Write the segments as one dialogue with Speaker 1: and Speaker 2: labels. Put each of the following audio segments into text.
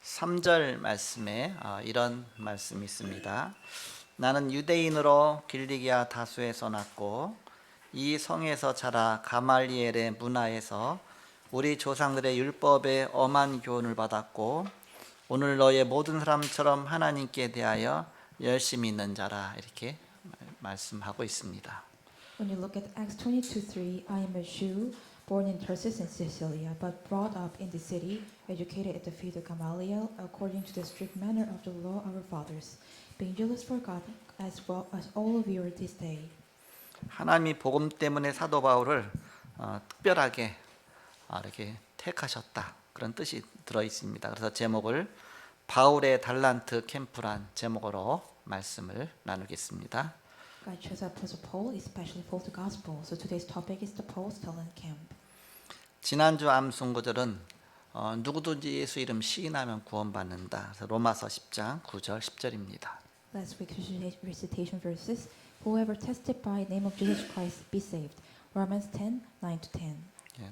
Speaker 1: 3절 말씀에 이런 말씀이 있습니다. 나는 유대인으로 길리기아 다수에서 났고 이 성에서 자라 가말리엘의 문화에서 우리 조상들의 율법에 엄한 교훈을 받았고 오늘 너의 모든 사람처럼 하나님께 대하여 열심히 있는 자라, 이렇게 말씀하고 있습니다.
Speaker 2: When you look at Acts 22:3, I am a Jew, born in Tarsus in Sicilia, but brought up in the city, educated at the feet of Gamaliel, according to the strict manner of the law of our fathers, being jealous for God, as well as all of you are this day.
Speaker 1: 하나님이 복음 때문에 사도 바울을 특별하게 이렇게 택하셨다, 그런 뜻이 들어 있습니다. 그래서 제목을 바울의 달란트 캠프란 제목으로 말씀을 나누겠습니다.
Speaker 2: God chose Apostle Paul, especially for the gospel. So today's topic is the Paul's talent camp.
Speaker 1: 지난주 암송 구절은 누구든지 예수 이름 시인하면 구원받는다. 그래서 로마서 10장 9절 10절입니다.
Speaker 2: Last week's recitation verses: Whoever testify name of Jesus Christ be saved. Romans 10:9-10.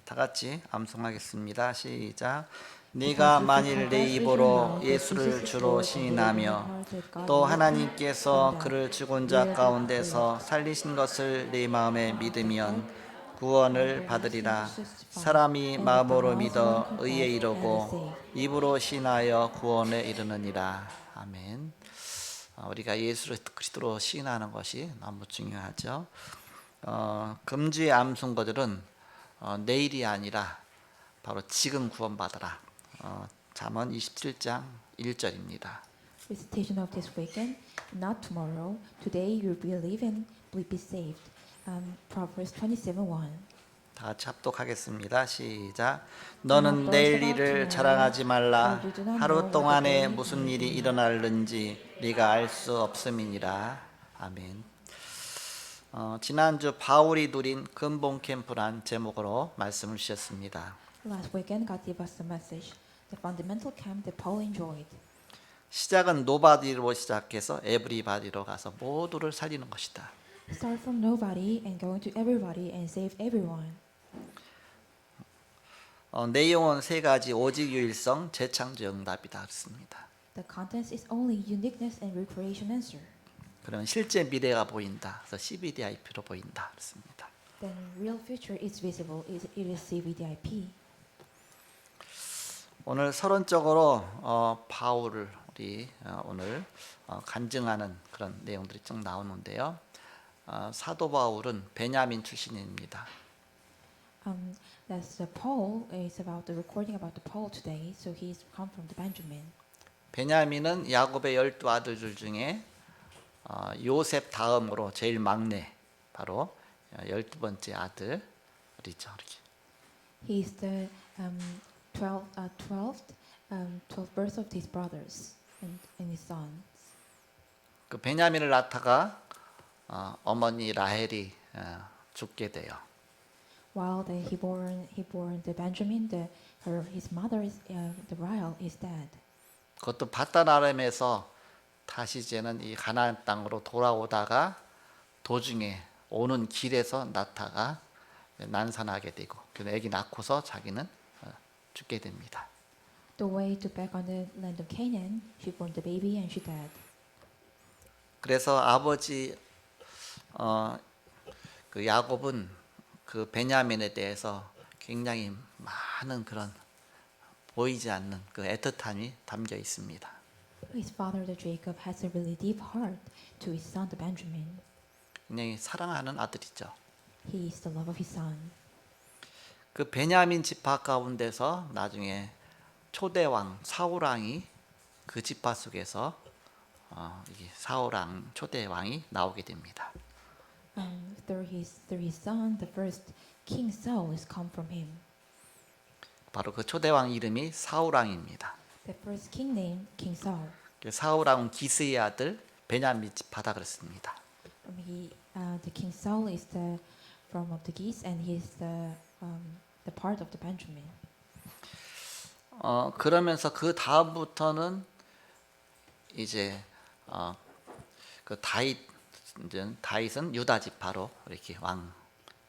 Speaker 1: 다 같이 암송하겠습니다. 시작. 네가 만일 내 입으로 예수를 주로 시인하며 또 하나님께서 그를 죽은 자 가운데서 살리신 것을 네 마음에 믿으면 구원을 받으리라. 사람이 마음으로 믿어 의에 이르고 입으로 시인하여 구원에 이르느니라. 아멘. 우리가 예수를 그리스도로 시인하는 것이 너무 중요하죠. 금주의 암송거들은 내일이 아니라 바로 지금 구원받아라. 잠언 27장 1절입니다.
Speaker 2: Recitation of this weekend: Not tomorrow, today you believe and will be saved. Proverbs 27:1.
Speaker 1: 다 같이 합독하겠습니다. 시작. 너는 내일 일을 자랑하지 말라. 하루 동안에 무슨 일이 일어날는지 네가 알 수 없음이니라. 아멘. 지난주 바울이 누린 근본 캠프란 제목으로 말씀을 주셨습니다.
Speaker 2: Last weekend, God gave us the message, the fundamental camp that Paul enjoyed.
Speaker 1: 시작은 노바디로 시작해서 에브리바디로 가서 모두를 살리는 것이다.
Speaker 2: Start from nobody and go into everybody and save everyone.
Speaker 1: 내용은 세 가지: 오직 유일성, 재창조, 응답이다 그렇습니다.
Speaker 2: The contents is only uniqueness and recreation answer.
Speaker 1: 그런 실제 미래가 보인다. 그래서 CVDIP로 보인다 그렇습니다.
Speaker 2: Then real future is visible. It is CVDIP.
Speaker 1: 오늘 서론적으로 바울을 우리 오늘 간증하는 그런 내용들이 쭉 나오는데요. 사도 바울은 베냐민 출신입니다.
Speaker 2: That's the Paul is about the recording about the Paul today. So he's come from the Benjamin.
Speaker 1: 베냐민은 야곱의 12 아들들 중에 요셉 다음으로 제일 막내, 바로 12번째 아들이죠. 이렇게.
Speaker 2: He's the 12th birth of his brothers and his sons.
Speaker 1: 그 베냐민을 낳다가 어머니 라헬이 죽게 돼요.
Speaker 2: While he born the Benjamin, his mother is the Rahel is dead.
Speaker 1: 그것도 바단 아람에서 다시 이제는 이 가나안 땅으로 돌아오다가 도중에 오는 길에서 낳다가 난산하게 되고, 그래서 아기 낳고서 자기는 죽게 됩니다.
Speaker 2: The way to back on the land of Canaan, she born the baby and she died.
Speaker 1: 그래서 아버지 그 야곱은 그 베냐민에 대해서 굉장히 많은 그런 보이지 않는 그 애틋함이 담겨 있습니다.
Speaker 2: His father, the Jacob, has a really deep heart to his son, the Benjamin.
Speaker 1: 굉장히 사랑하는 아들이죠.
Speaker 2: He is the love of his son.
Speaker 1: 그 베냐민 지파 가운데서 나중에 초대왕 사울왕이 그 지파 속에서 이게 사울왕 초대왕이 나오게 됩니다.
Speaker 2: Through his son, the first King Saul is come from him.
Speaker 1: 바로 그 초대왕 이름이 사울왕입니다.
Speaker 2: The first king named King Saul.
Speaker 1: 사울왕은 기스의 아들, 베냐민 지파다 그랬습니다.
Speaker 2: The King Saul is from of the Geese, and he is the part of the Benjamin.
Speaker 1: 그러면서 그 다음부터는 이제 그 다윗은 유다 지파로 이렇게 왕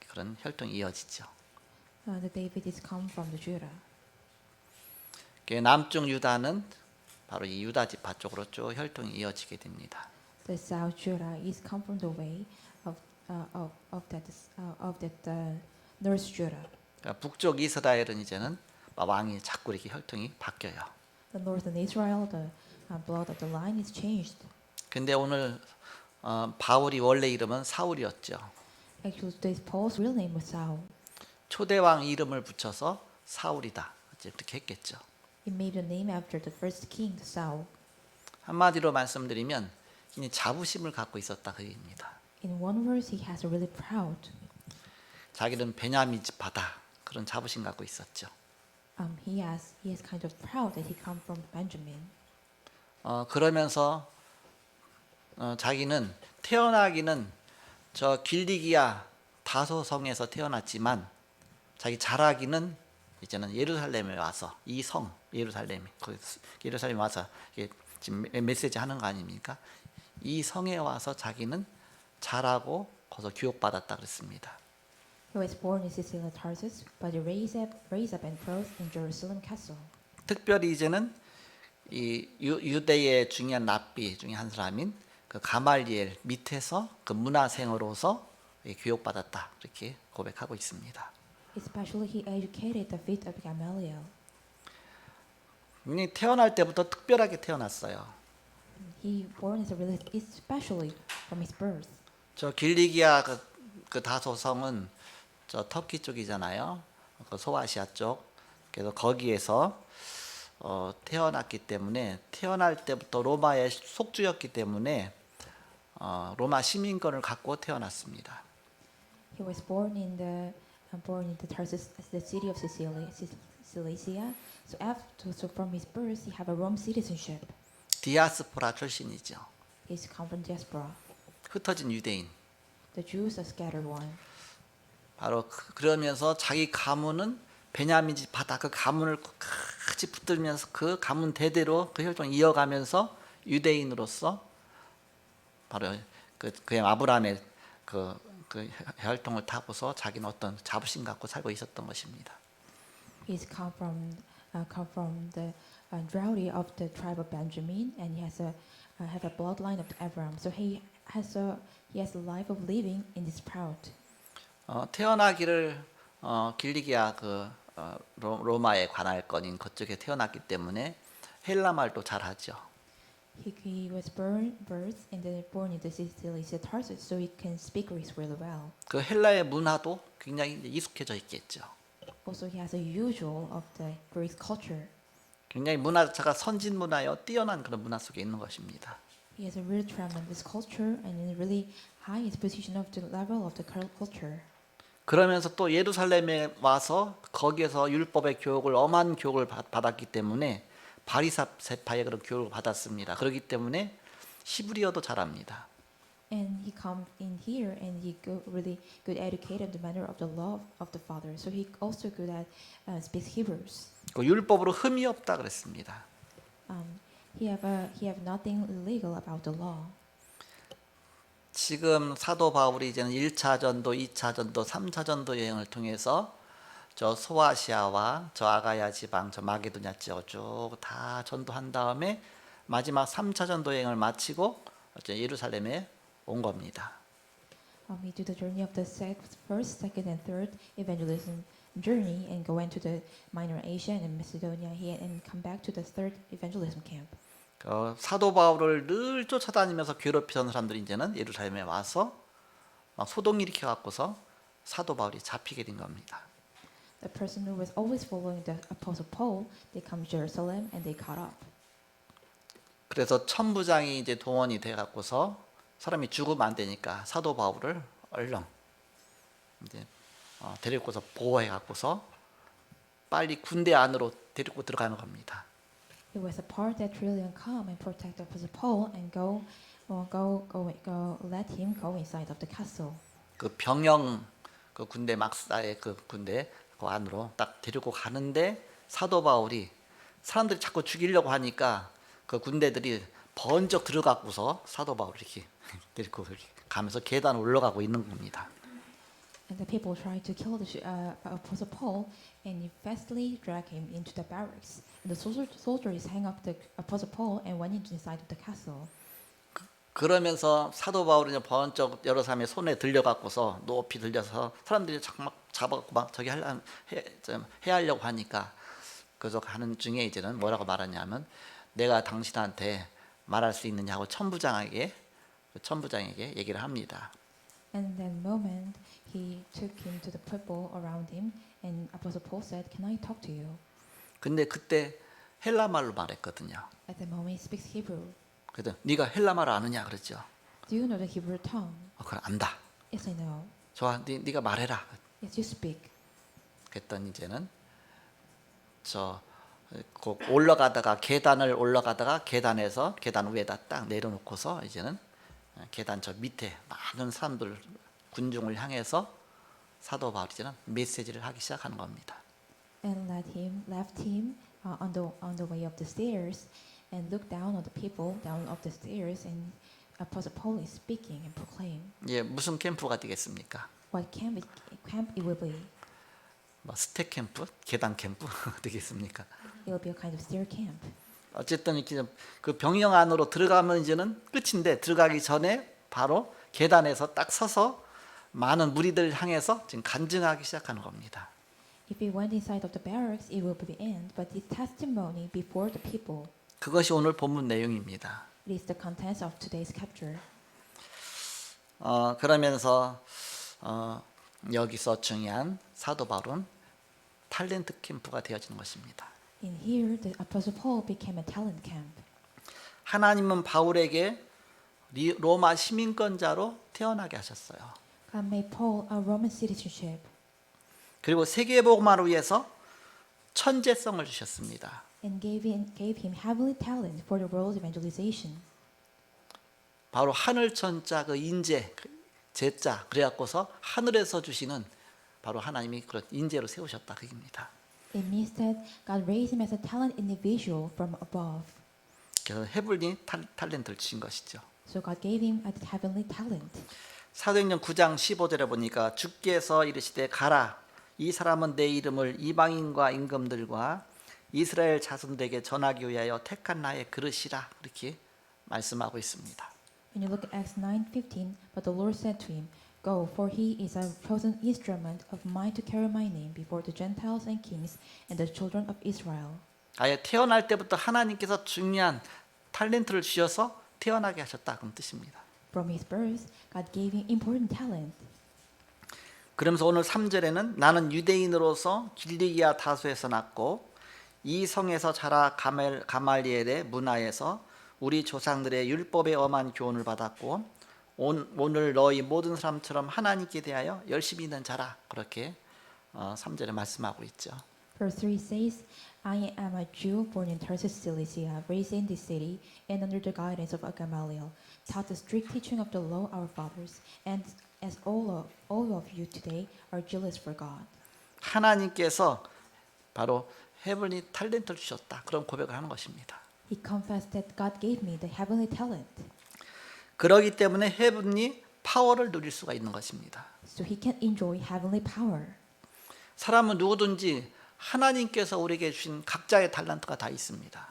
Speaker 1: 그런 혈통이 이어지죠.
Speaker 2: The David is come from the Judah.
Speaker 1: 남쪽 유다는 바로 이 유다 지파 쪽으로 쭉 혈통이 이어지게 됩니다.
Speaker 2: The South Judah is come from the way of that North Judah.
Speaker 1: 그러니까 북쪽 이스라엘은 이제는 왕이 자꾸 이렇게 혈통이 바뀌어요.
Speaker 2: The northern Israel, the blood of the line is changed.
Speaker 1: 근데 오늘 바울이 원래 이름은 사울이었죠.
Speaker 2: Actually, today's Paul's real name was Saul.
Speaker 1: 초대왕 이름을 붙여서 사울이다. 이렇게 했겠죠.
Speaker 2: He made the name after the first king, Saul.
Speaker 1: 한마디로 말씀드리면 이 자부심을 갖고 있었다 그 얘기입니다.
Speaker 2: In one verse, he has a really proud.
Speaker 1: 자기는 베냐민 지파다 그런 자부심 갖고 있었죠.
Speaker 2: He is kind of proud that he come from Benjamin.
Speaker 1: 그러면서 자기는 태어나기는 저 길리기아 다소성에서 태어났지만 자기 자라기는 이제는 예루살렘에 와서 이 성 예루살렘에 와서 이게 지금 메시지 하는 거 아닙니까? 이 성에 와서 자기는 자라고 거기서 교육받았다 그랬습니다.
Speaker 2: He was born in Sicily, Tarsus, but he raised up and growth in Jerusalem castle.
Speaker 1: 특별히 이제는 이 유대의 중요한 랍비 중에 한 사람인 그 가말리엘 밑에서 그 문화생으로서 교육받았다 이렇게 고백하고 있습니다.
Speaker 2: Especially he educated the feet of Gamaliel.
Speaker 1: 태어날 때부터 특별하게 태어났어요.
Speaker 2: He born is really especially from his birth.
Speaker 1: 저 길리기아 그 다소성은 저 터키 쪽이잖아요. 그 소아시아 쪽. 그래서 거기에서 태어났기 때문에 태어날 때부터 로마의 속주였기 때문에 로마 시민권을 갖고 태어났습니다.
Speaker 2: He was born in the Tarsus, the city of Cilicia. So from his birth, he have a Rome citizenship.
Speaker 1: 디아스포라 출신이죠.
Speaker 2: He's come from diaspora.
Speaker 1: 흩어진 유대인.
Speaker 2: The Jews are scattered one.
Speaker 1: 바로 그러면서 자기 가문은 베냐민 지파다. 그 가문을 같이 붙들면서 그 가문 대대로 그 혈통을 이어가면서 유대인으로서 바로 그냥 아브라함의 그 혈통을 타고서 자기는 어떤 자부심 갖고 살고 있었던 것입니다.
Speaker 2: He's come from the droughty of the tribe of Benjamin, and he has have a bloodline of Abraham. So he has a life of living in this proud.
Speaker 1: 태어나기를 길리기아 로마의 관할권인 그쪽에 태어났기 때문에 헬라 말도 잘하죠.
Speaker 2: He was born in the Cilicia Tarsus, so he can speak Greek really well.
Speaker 1: 그 헬라의 문화도 굉장히 익숙해져 있겠죠.
Speaker 2: Also, he has a usual of the Greek culture.
Speaker 1: 굉장히 문화 자체가 선진 문화여 뛰어난 그런 문화 속에 있는 것입니다.
Speaker 2: He has a real tremendous culture and in a really highest position of the level of the culture.
Speaker 1: 그러면서 또 예루살렘에 와서 거기에서 율법의 교육을 엄한 교육을 받았기 때문에 바리사파의 그런 교육을 받았습니다. 그렇기 때문에 히브리어도 잘합니다.
Speaker 2: And he come in here and he really good educated the manner of the law of the father. So he also good at speaks Hebrews.
Speaker 1: 그 율법으로 흠이 없다 그랬습니다.
Speaker 2: He have nothing illegal about the law.
Speaker 1: 지금 사도 바울이 이제는 1차 전도, 2차 전도, 3차 전도 여행을 통해서 저 소아시아와 저 아가야 지방, 저 마게도냐 지역 쭉 다 전도한 다음에 마지막 3차 전도 여행을 마치고 예루살렘에 온 겁니다.
Speaker 2: He did the journey of the first, second, and third evangelism journey and go into the Minor Asia and Macedonia and come back to the third evangelism camp.
Speaker 1: 사도 바울을 늘 쫓아다니면서 괴롭히던 사람들이 이제는 예루살렘에 와서 막 소동 일으켜 갖고서 사도 바울이 잡히게 된 겁니다.
Speaker 2: The person who was always following the Apostle Paul, they come to Jerusalem and they caught up.
Speaker 1: 그래서 천부장이 이제 동원이 돼 갖고서 사람이 죽으면 안 되니까 사도 바울을 얼른 이제 데리고서 보호해 갖고서 빨리 군대 안으로 데리고 들어가는 겁니다.
Speaker 2: It was a part that Trillian come and protect the Apostle Paul and go let him go inside of the castle.
Speaker 1: 그 병영 그 군대 막사의 그 군대 그 안으로 딱 데리고 가는데 사도 바울이 사람들이 자꾸 죽이려고 하니까 그 군대들이 번쩍 들어가고서 사도 바울 이렇게 데리고 가면서 계단 올라가고 있는 겁니다.
Speaker 2: And the people tried to kill Apostle Paul and fastly dragged him into the barracks. And the soldiers hang up the Apostle Paul and went inside of the castle.
Speaker 1: 그러면서 사도 바울이 번쩍 여러 사람의 손에 들려갖고서 높이 들려서 사람들이 막 잡아갖고 막 저기 해하려고 하니까 그래서 가는 중에 이제는 뭐라고 말하냐면 내가 당신한테 말할 수 있느냐고 천부장에게 얘기를 합니다.
Speaker 2: And that moment he took him to the people around him and Apostle Paul said, "Can I talk to you?"
Speaker 1: 근데 그때 헬라 말로 말했거든요.
Speaker 2: At the moment he speaks Hebrew.
Speaker 1: 그래서 네가 헬라 말을 아느냐 그랬죠.
Speaker 2: Do you know the Hebrew tongue?
Speaker 1: 그걸 안다.
Speaker 2: Yes, I know.
Speaker 1: 좋아, 네가 말해라.
Speaker 2: Yes, you speak.
Speaker 1: 그랬더니 이제는 올라가다가 계단을 올라가다가 계단에서 계단 위에다 딱 내려놓고서 이제는 계단 저 밑에 많은 사람들 군중을 향해서 사도 바울이 이제는 메시지를 하기 시작하는 겁니다.
Speaker 2: And left him on the way up the stairs, and looked down on the people down up the stairs, and Apostle Paul is speaking and proclaim.
Speaker 1: 예, 무슨 캠프가 되겠습니까?
Speaker 2: What camp it will be?
Speaker 1: 뭐 스택 캠프, 계단 캠프 되겠습니까?
Speaker 2: It will be a kind of stair camp.
Speaker 1: 어쨌든 이렇게 그 병영 안으로 들어가면 이제는 끝인데 들어가기 전에 바로 계단에서 딱 서서 많은 무리들을 향해서 지금 간증하기 시작하는 겁니다.
Speaker 2: If he went inside of the barracks, it will be the end. But his testimony before the people.
Speaker 1: 그것이 오늘 본문 내용입니다.
Speaker 2: It is the contents of today's chapter.
Speaker 1: 그러면서 여기서 중요한 사도 바울은 탤런트 캠프가 되어지는 것입니다.
Speaker 2: In here, the Apostle Paul became a talent camp.
Speaker 1: 하나님은 바울에게 로마 시민권자로 태어나게 하셨어요.
Speaker 2: God made Paul a Roman citizenship
Speaker 1: 그리고 세계복음화를 위해서 천재성을 주셨습니다.
Speaker 2: and gave him heavenly talent for the world's evangelization.
Speaker 1: 바로 하늘천자 그 인재, 제자 그래갖고서 하늘에서 주시는 바로 하나님이 그런 인재로 세우셨다 그 얘기입니다.
Speaker 2: It means that God raised him as a talent individual from above.
Speaker 1: 그래서 헤블리 탤런트를 주신 것이죠.
Speaker 2: So God gave him a heavenly talent.
Speaker 1: 사도행전 9장 15절에 보니까 주께서 이르시되 가라 이 사람은 내 이름을 이방인과 임금들과 이스라엘 자손들에게 전하기 위하여 택한 나의 그릇이라 이렇게 말씀하고 있습니다.
Speaker 2: When you look at Acts 9:15, but the Lord said to him, "Go, for he is a chosen instrument of mine to carry my name before the Gentiles and kings and the children of Israel."
Speaker 1: 아예 태어날 때부터 하나님께서 중요한 탤런트를 주셔서 태어나게 하셨다 그런 뜻입니다.
Speaker 2: From his birth, God gave him important talent.
Speaker 1: 그러면서 오늘 3절에는 나는 유대인으로서 길리기아 다소에서 났고 이 성에서 자라 가말리엘의 문화에서 우리 조상들의 율법에 엄한 교훈을 받았고 오늘 너희 모든 사람처럼 하나님께 대하여 열심히 있는 자라 그렇게 3절에 말씀하고 있죠.
Speaker 2: Verse 3 says, "I am a Jew born in Tarsus, Cilicia, raised in this city, and under the guidance of Gamaliel, taught the strict teaching of the law our fathers, and as all of you today are jealous for God."
Speaker 1: 하나님께서 바로 헤븐리 탤런트를 주셨다 그런 고백을 하는 것입니다.
Speaker 2: He confessed that God gave me the heavenly talent,
Speaker 1: 그러기 때문에 헤븐리 파워를 누릴 수가 있는 것입니다.
Speaker 2: so he can enjoy heavenly power.
Speaker 1: 사람은 누구든지 하나님께서 우리에게 주신 각자의 탤런트가 다 있습니다.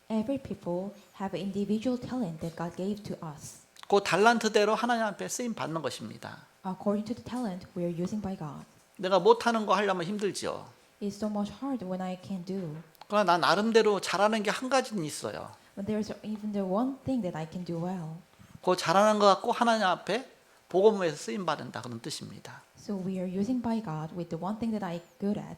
Speaker 2: Every people have an individual talent that God gave to us.
Speaker 1: 그 탤런트대로 하나님 앞에 쓰임 받는 것입니다.
Speaker 2: According to the talent we are using by God.
Speaker 1: 내가 못하는 거 하려면 힘들죠.
Speaker 2: It's so much hard when I can do.
Speaker 1: 그러나 난 나름대로 잘하는 게 한 가지는 있어요.
Speaker 2: But there's even the one thing that I can do well.
Speaker 1: 그 잘하는 거 갖고 하나님 앞에 복음에서 쓰임 받는다 그런 뜻입니다.
Speaker 2: So we are using by God with the one thing that I good at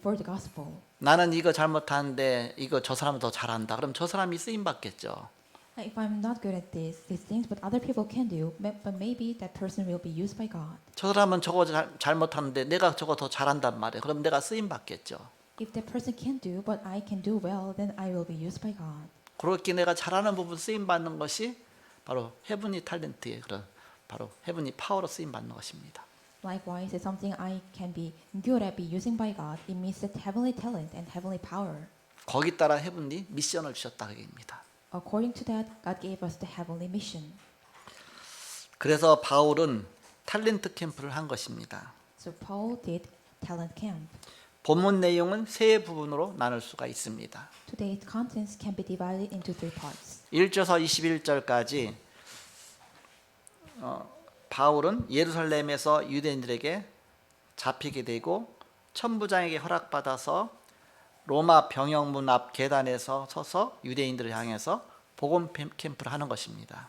Speaker 2: for the gospel.
Speaker 1: 나는 이거 잘못하는데 이거 저 사람은 더 잘한다. 그럼 저 사람이 쓰임 받겠죠.
Speaker 2: If I'm not good at these things, but other people can do, but maybe that person will be used by God.
Speaker 1: 저 사람은 저거 잘못하는데 내가 저거 더 잘한단 말이에요. 그럼 내가 쓰임 받겠죠.
Speaker 2: If that person can do, but I can do well, then I will be used by God.
Speaker 1: 그렇게 내가 잘하는 부분 쓰임 받는 것이 바로 헤븐리 탤런트의 그런 바로 헤븐리 파워로 쓰임 받는 것입니다.
Speaker 2: Likewise, it's something I can be good at, be using by God. It means that heavenly talent and heavenly power.
Speaker 1: 거기 따라 헤븐리 미션을 주셨다 그 얘기입니다.
Speaker 2: According to that, God gave us the heavenly mission.
Speaker 1: 그래서 바울은 탤런트 캠프를 한 것입니다.
Speaker 2: So Paul did talent camp.
Speaker 1: 본문 내용은 세 부분으로 나눌 수가 있습니다.
Speaker 2: Today's contents can be divided into three parts.
Speaker 1: 1절서 21절까지 바울은 예루살렘에서 유대인들에게 잡히게 되고 천부장에게 허락받아서 로마 병영문 앞 계단에서 서서 유대인들을 향해서 복음 캠프를 하는 것입니다.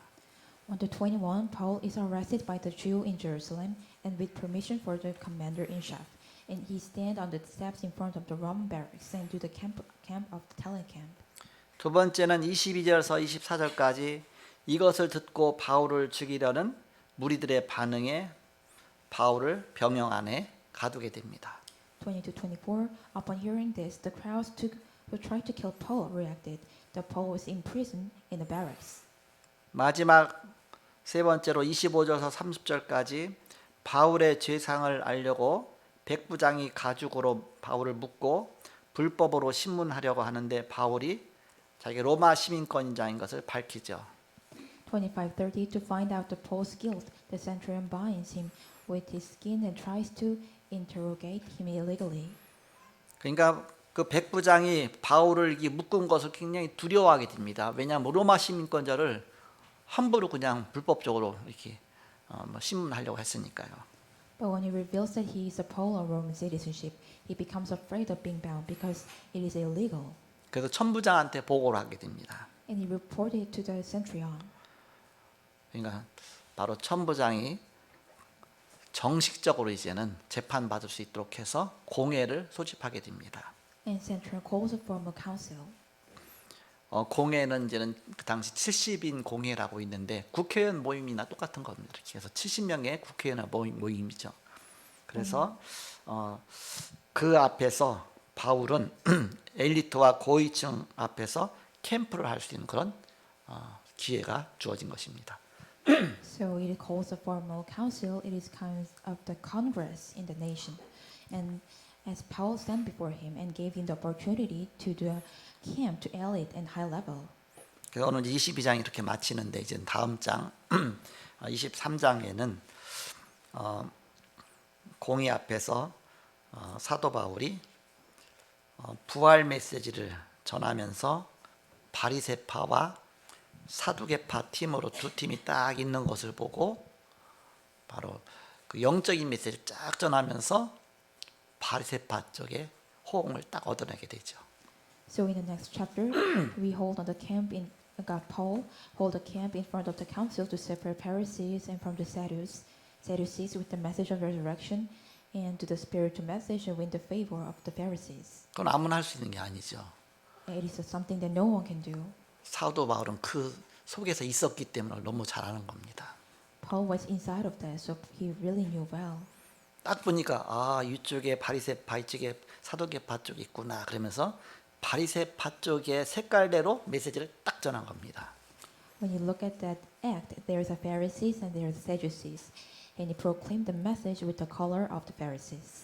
Speaker 2: On the 21, Paul is arrested by the Jew in Jerusalem, and with permission for the commander in chief, and he stands on the steps in front of the Roman barracks and do the camp of talent camp.
Speaker 1: 두 번째는 22절에서 24절까지 이것을 듣고 바울을 죽이려는 무리들의 반응에 바울을 병영 안에 가두게 됩니다.
Speaker 2: 20 to 24. Upon hearing this, the crowds who tried to kill Paul reacted that Paul was in prison in the barracks.
Speaker 1: 마지막 세 번째로 25절에서 30절까지 바울의 죄상을 알려고 백부장이 가죽으로 바울을 묶고 불법으로 신문하려고 하는데 바울이 자기 로마 시민권자인 것을 밝히죠.
Speaker 2: 25:30 to find out the Paul's guilt, the centurion binds him with his skin and tries to interrogate him illegally.
Speaker 1: 그러니까 그 백부장이 바울을 묶은 것을 굉장히 두려워하게 됩니다. 왜냐하면 로마 시민권자를 함부로 그냥 불법적으로 이렇게 신문하려고 했으니까요.
Speaker 2: But when he reveals that he is a Pole of Roman citizenship, he becomes afraid of being bound because it is illegal.
Speaker 1: 그래서 천부장한테 보고를 하게 됩니다.
Speaker 2: And he reported it to the centurion.
Speaker 1: 그러니까 바로 천부장이 정식적으로 이제는 재판 받을 수 있도록 해서 공회를 소집하게 됩니다.
Speaker 2: And centurion calls a formal council.
Speaker 1: 공회는 이제는 그 당시 70인 공회라고 있는데 국회의원 모임이나 똑같은 겁니다. 이렇게 해서 70명의 국회의원 모임이죠. 그래서 그 앞에서 바울은 엘리트와 고위층 앞에서 캠프를 할 수 있는 그런 기회가 주어진 것입니다.
Speaker 2: So it calls a formal council. It is kind of the congress in the nation. And as Paul stand before him and gave him the opportunity to do a camp to elite and high level.
Speaker 1: 그래서 오늘 22장 이렇게 마치는데 이제 다음 장 23장에는 공의 앞에서 사도 바울이 부활 메시지를 전하면서 바리새파와 사두개파 팀으로 두 팀이 딱 있는 것을 보고 바로 그 영적인 메시지를 쫙 전하면서 바리새파 쪽에 호응을 딱 얻어내게 되죠.
Speaker 2: So in the next chapter, we hold on the camp in God Paul hold a camp in front of the council to separate Pharisees and from the Sadducees with the message of resurrection and to the spiritual message and win the favor of the Pharisees.
Speaker 1: 그건 아무나 할 수 있는 게 아니죠.
Speaker 2: It is something that no one can do.
Speaker 1: 사도 바울은 그 속에서 있었기 때문에 너무 잘하는 겁니다.
Speaker 2: Paul was inside of that, so he really knew well.
Speaker 1: 딱 보니까 이쪽에 바리새파 이쪽에 사두개파 쪽이 있구나 그러면서 바리새파 쪽의 색깔대로 메시지를 딱 전한 겁니다.
Speaker 2: When you look at that act, there's a Pharisees and there's Sadducees, and he proclaimed the message with the color of the Pharisees.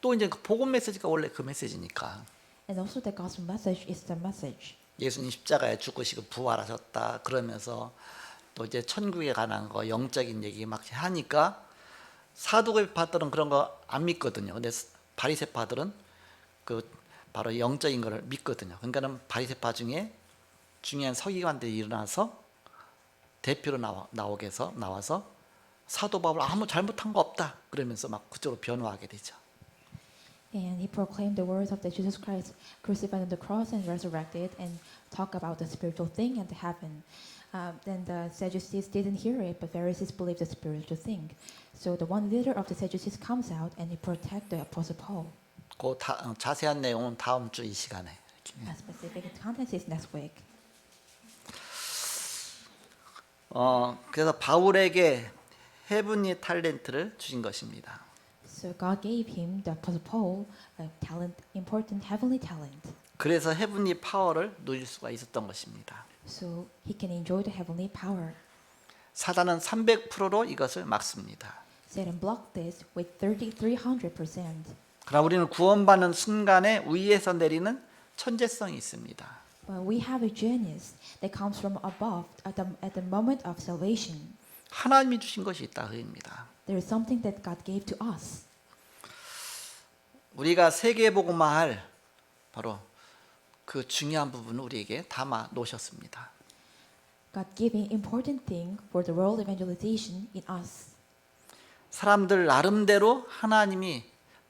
Speaker 1: 또 이제 그 복음 메시지가 원래 그 메시지니까
Speaker 2: And also the gospel message is the message.
Speaker 1: 예수님 십자가에 죽으시고 부활하셨다 그러면서 또 이제 천국에 관한 거 영적인 얘기 막 하니까 사두개파들은 그런 거 안 믿거든요. 근데 바리새파들은 그 바로 영적인 거를 믿거든요. 그러니까는 바리새파 중에 중요한 서기관들이 일어나서 대표로 나와서 사도 바울 아무 잘못한 거 없다 그러면서 막 그쪽으로 변호하게 되죠.
Speaker 2: And he proclaimed the words of the Jesus Christ crucified on the cross and resurrected and talk about the spiritual thing and the heaven. Then the Sadducees didn't hear it, but Pharisees believed the spiritual thing. So the one leader of the Sadducees comes out and he protects the Apostle Paul.
Speaker 1: 그 자세한 내용은 다음 주 이 시간에.
Speaker 2: A specific content is next week.
Speaker 1: 그래서 바울에게 헤븐리 탤런트를 주신 것입니다.
Speaker 2: So God gave him, the Apostle Paul, a talent, important heavenly talent.
Speaker 1: 그래서 헤븐리 파워를 누릴 수가 있었던 것입니다.
Speaker 2: So he can enjoy the heavenly power.
Speaker 1: 사단은 300%로 이것을 막습니다.
Speaker 2: Satan blocked this with 300%.
Speaker 1: 그러나 우리는 구원받는 순간에 위에서 내리는 천재성이 있습니다.
Speaker 2: But we have a genius that comes from above at the moment of salvation.
Speaker 1: 하나님이 주신 것이 있다 그입니다.
Speaker 2: There is something that God gave to us.
Speaker 1: 우리가 세계복음화할 바로 그 중요한 부분을 우리에게 담아 놓으셨습니다.
Speaker 2: God giving important thing for the world evangelization in us.
Speaker 1: 사람들 나름대로 하나님이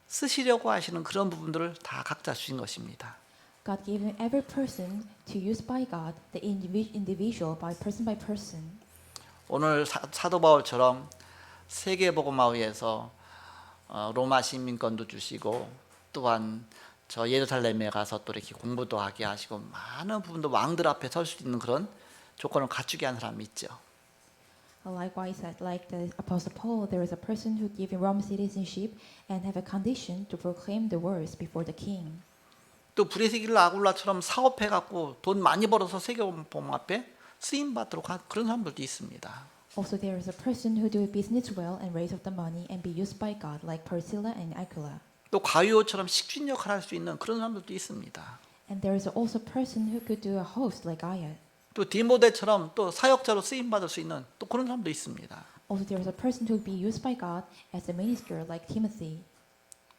Speaker 1: 쓰시려고 하시는 그런 부분들을 다 각자 주신 것입니다.
Speaker 2: God giving every person to use by God, the individual by person.
Speaker 1: 오늘 사도 바울처럼 세계복음화위에서 로마 시민권도 주시고 또한 저 예루살렘에 가서 또 이렇게 공부도 하게 하시고 많은 부분도 왕들 앞에 설 수 있는 그런 조건을 갖추게 한 사람이 있죠.
Speaker 2: Likewise, like the Apostle Paul, there is a person who given Rome citizenship and have a condition to proclaim the words before the king.
Speaker 1: 또 브리스길라 아굴라처럼 사업해 갖고 돈 많이 벌어서 세계복음 앞에 쓰임 받도록 한 그런 사람들도 있습니다.
Speaker 2: Also, there is a person who do business well and raise up the money and be used by God, like Priscilla and Aquila.
Speaker 1: 또 가위오처럼 식준 역할을 할 수 있는 그런 사람들도 있습니다.
Speaker 2: And there is also a person who could do a host, like Aya.
Speaker 1: 또 디모데처럼 또 사역자로 쓰임 받을 수 있는 또 그런 사람도 있습니다.
Speaker 2: Also, there is a person who would be used by God as a minister, like Timothy.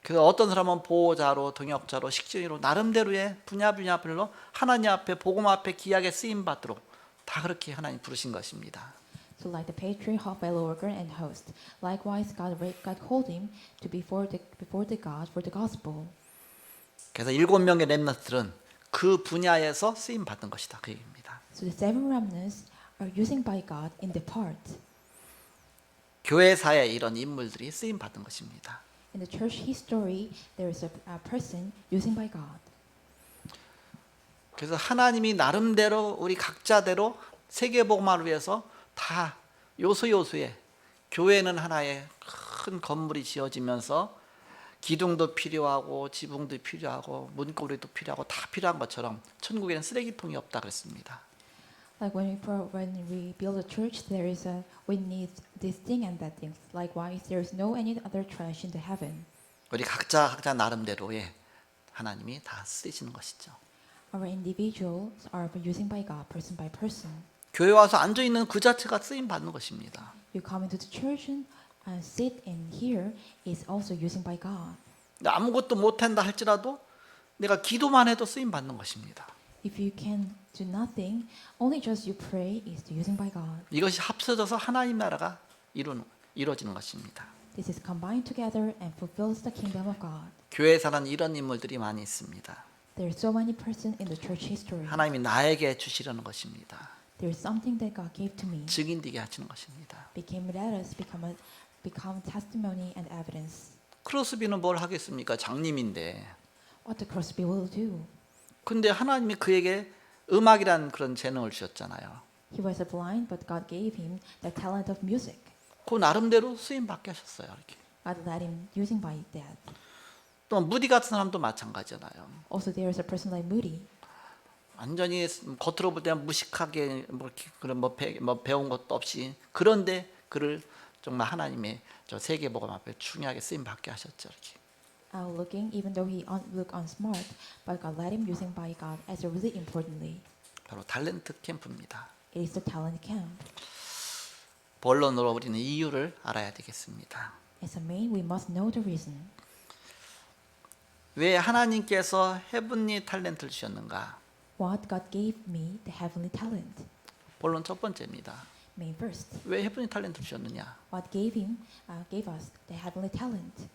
Speaker 1: 그래서 어떤 사람은 보호자로, 동역자로, 식전이로 나름대로의 분야별로 하나님 앞에 복음 앞에 귀하게 쓰임 받도록 다 그렇게 하나님 부르신 것입니다.
Speaker 2: So, like the patriarch, fellow worker, and host. Likewise, God called him to before the God for the gospel.
Speaker 1: 그래서 7명의 렘넌트들은 그 분야에서 쓰임 받는 것이다. 그 얘기입니다.
Speaker 2: So the seven remnants are using by God in the part.
Speaker 1: 교회사에 이런 인물들이 쓰임 받는 것입니다.
Speaker 2: In the church history, there is a person using by God.
Speaker 1: 그래서 하나님이 나름대로 우리 각자대로 세계복음화를 위해서 다 요소요소에 교회는 하나의 큰 건물이 지어지면서 기둥도 필요하고 지붕도 필요하고 문고리도 필요하고 다 필요한 것처럼 천국에는 쓰레기통이 없다 그랬습니다.
Speaker 2: Like when we build a church, we need this thing and that thing. Likewise, there is no any other trash in the heaven.
Speaker 1: 우리 각자 나름대로의 하나님이 다 쓰시는 것이죠.
Speaker 2: Our individuals are using by God, person by person.
Speaker 1: 교회 와서 앉아 있는 그 자체가 쓰임 받는 것입니다.
Speaker 2: You come into the church and sit in here is also using by God.
Speaker 1: 아무것도 못한다 할지라도 내가 기도만 해도 쓰임 받는 것입니다.
Speaker 2: If you can do nothing, only just you pray is using by God.
Speaker 1: 이것이 합쳐져서 하나님 나라가 이루어지는 것입니다.
Speaker 2: This is combined together and fulfills the kingdom of God.
Speaker 1: 교회에서는 이런 인물들이 많이 있습니다.
Speaker 2: There are so many persons in the church history.
Speaker 1: 하나님이 나에게 주시려는 것입니다.
Speaker 2: There is something that God gave to me.
Speaker 1: 증인되게 하시는 것입니다.
Speaker 2: Let us become testimony and evidence.
Speaker 1: 크로스비는 뭘 하겠습니까? 장님인데.
Speaker 2: What the Crosby will do.
Speaker 1: 근데 하나님이 그에게 음악이란 그런 재능을 주셨잖아요.
Speaker 2: He was blind, but God gave him the talent of music.
Speaker 1: 그 나름대로 쓰임 받게 하셨어요. 이렇게.
Speaker 2: God let him using by that.
Speaker 1: 또 무디 같은 사람도 마찬가지잖아요.
Speaker 2: Also, there is a person like Moody.
Speaker 1: 완전히 겉으로 볼 때는 무식하게 그런 배운 것도 없이 그런데 그를 정말 하나님의 저 세계복음 앞에 중요하게 쓰임 받게 하셨죠. 이렇게.
Speaker 2: Looking, even though he look unsmart, but God let him using by God as a really importantly.
Speaker 1: 바로 탤런트 캠프입니다.
Speaker 2: It is the talent camp.
Speaker 1: 본론으로 우리는 이유를 알아야 되겠습니다.
Speaker 2: As a main, we must know the reason.
Speaker 1: 왜 하나님께서 헤븐리 탤런트를 주셨는가?
Speaker 2: What God gave me the heavenly talent.
Speaker 1: 본론 첫 번째입니다.
Speaker 2: Main first.
Speaker 1: 왜 헤븐리 탤런트를 주셨느냐?
Speaker 2: What gave us the heavenly talent.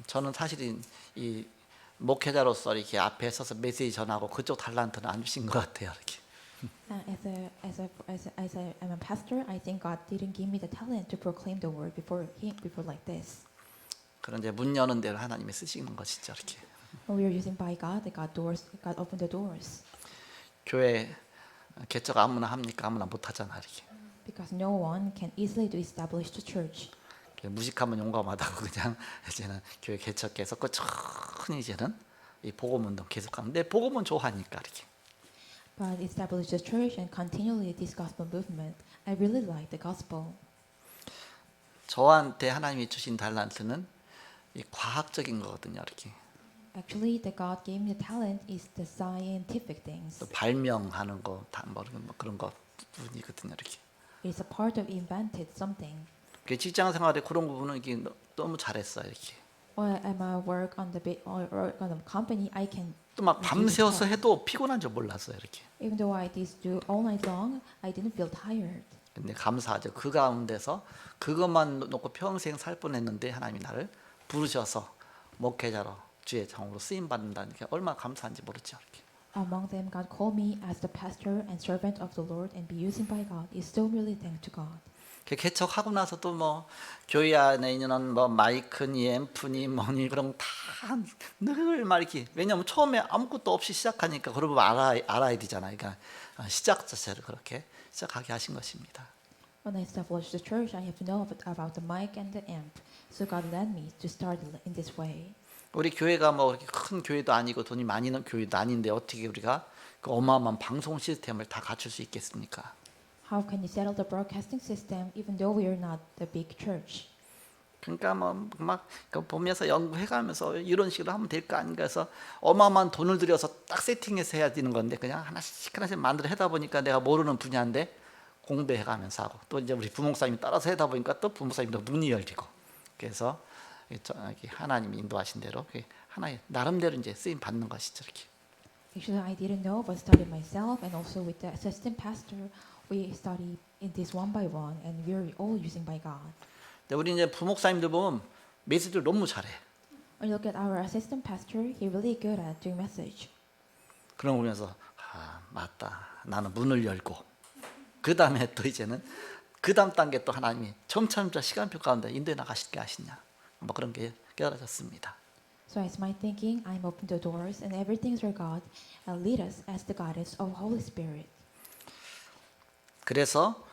Speaker 1: 저는 사실은 이 목회자로서 이렇게 앞에 서서 메시지 전하고 그쪽 탤런트는 안 주신 것 같아요. 이렇게.
Speaker 2: As I'm a pastor, I think God didn't give me the talent to proclaim the word before like this.
Speaker 1: 그런데 문 여는 대로 하나님이 쓰시는 것이죠. 이렇게.
Speaker 2: When we are using by God, God opened the doors.
Speaker 1: 교회 개척 아무나 합니까? 아무나 못 하잖아. 이렇게.
Speaker 2: Because no one can easily to establish the church.
Speaker 1: 무식하면 용감하다고 그냥 이제는 교회 개척해서 꾸준히 이제는 이 복음 운동 계속하는데 복음은 좋아하니까 이렇게.
Speaker 2: But establish the church and continually this gospel movement. I really like the gospel.
Speaker 1: 저한테 하나님이 주신 탤런트는 이 과학적인 거거든요. 이렇게.
Speaker 2: Actually, the God gave me the talent is the scientific things.
Speaker 1: 또 발명하는 거, 뭐 그런 거 부분이거든요. 이렇게.
Speaker 2: It's a part of invented something.
Speaker 1: 그 직장 생활에 그런 부분은 이게 너무 잘했어요. 이렇게
Speaker 2: Or at my work on the or on the company, I can
Speaker 1: 또 막
Speaker 2: do this
Speaker 1: 밤새워서
Speaker 2: task.
Speaker 1: 해도 피곤한 줄 몰랐어요. 이렇게.
Speaker 2: Even though I did do all night long, I didn't feel tired.
Speaker 1: 근데 감사하죠. 그 가운데서 그것만 놓고 평생 살 뻔했는데 하나님이 나를 부르셔서 목회자로 주의 종으로 쓰임 받는다는 게 얼마나 감사한지 모르죠. 이렇게.
Speaker 2: Among them, God called me as the pastor and servant of the Lord, and be used by God is still really thanks to God.
Speaker 1: 그 개척하고 나서 또 뭐 교회 안에 있는 뭐 마이크니 앰프니 뭐니 그런 다늘막 이렇게 왜냐하면 처음에 아무것도 없이 시작하니까 그런 거 알아야 되잖아요. 그러니까 시작 자체를 그렇게 시작하게 하신 것입니다.
Speaker 2: When I established the church, I have to know about the mic and the amp. So God led me to start in this way.
Speaker 1: 우리 교회가 뭐 그렇게 큰 교회도 아니고 돈이 많이 있는 교회도 아닌데 어떻게 우리가 그 어마어마한 방송 시스템을 다 갖출 수 있겠습니까?
Speaker 2: How can you settle the broadcasting system even though we are not the big church?
Speaker 1: 그러니까 뭐 막 보면서 연구해가면서 이런 식으로 하면 될 거 아닌가 해서 어마어마한 돈을 들여서 딱 세팅해서 해야 되는 건데 그냥 하나씩 만들어 하다 보니까 내가 모르는 분야인데 공부해가면서 하고 또 이제 우리 부목사님이 따라서 하다 보니까 또 부목사님도 눈이 열리고 그래서 하나님이 인도하신 대로 하나의 나름대로 이제 쓰임 받는 것이죠. 이렇게.
Speaker 2: Actually, I didn't know, but studied myself and also with the assistant pastor. We study in this one by one, and we're all using by God.
Speaker 1: 근데 우리 이제 부목사님들 보면 메시지를 너무 잘해.
Speaker 2: When you look at our assistant pastor, he's really good at doing message.
Speaker 1: 그런 거 보면서 맞다. 나는 문을 열고 그 다음에 또 이제는 그 다음 단계 또 하나님이 점차 시간표 가운데 인도해 나가실 게 아시냐 뭐 그런 게 깨달아졌습니다.
Speaker 2: So as my thinking, I'm open to doors, and everything's for God, and lead us as the guidance of Holy Spirit.
Speaker 1: 그래서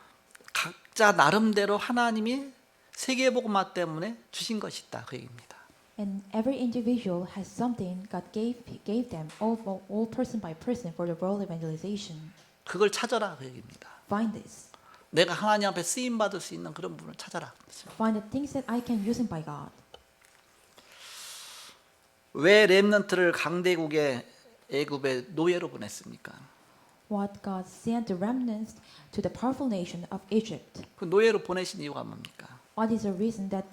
Speaker 1: 각자 나름대로 하나님이 세계복음화 때문에 주신 것이 있다 그 얘기입니다.
Speaker 2: And every individual has something God gave them, all person by person, for the world evangelization.
Speaker 1: 그걸 찾아라 그 얘기입니다.
Speaker 2: Find this.
Speaker 1: 내가 하나님 앞에 쓰임 받을 수 있는 그런 부분을 찾아라.
Speaker 2: Find the things that I can use by God.
Speaker 1: 왜 렘넌트를 강대국의 애굽의 노예로 보냈습니까?
Speaker 2: What God sent the remnants to the powerful nation of Egypt.
Speaker 1: 그 노예로 보내신 이유가 뭡니까?
Speaker 2: What is the reason that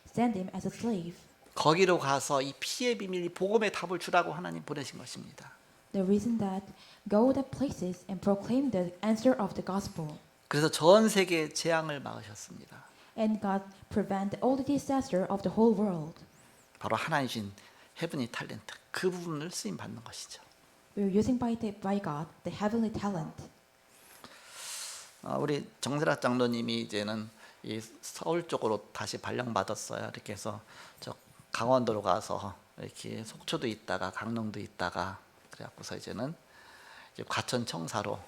Speaker 2: sent him as a slave?
Speaker 1: 거기로 가서 이 피의 비밀, 이 복음의 답을 주라고 하나님 보내신 것입니다.
Speaker 2: The reason that go to places and proclaim the answer of the gospel.
Speaker 1: 그래서 전 세계의 재앙을 막으셨습니다.
Speaker 2: And God prevent all the disaster of the whole world.
Speaker 1: 바로 하나님 주신 헤븐리 탤런트 그 부분을 쓰임 받는 것이죠.
Speaker 2: We are using by God the heavenly talent.
Speaker 1: 우리 정세락 장로님이 이제는 이 서울 쪽으로 다시 발령받았어요. 이렇게 해서 저 강원도로 가서 이렇게 속초도 있다가 강릉도 있다가 그래갖고서 이제는 이제 과천 청사로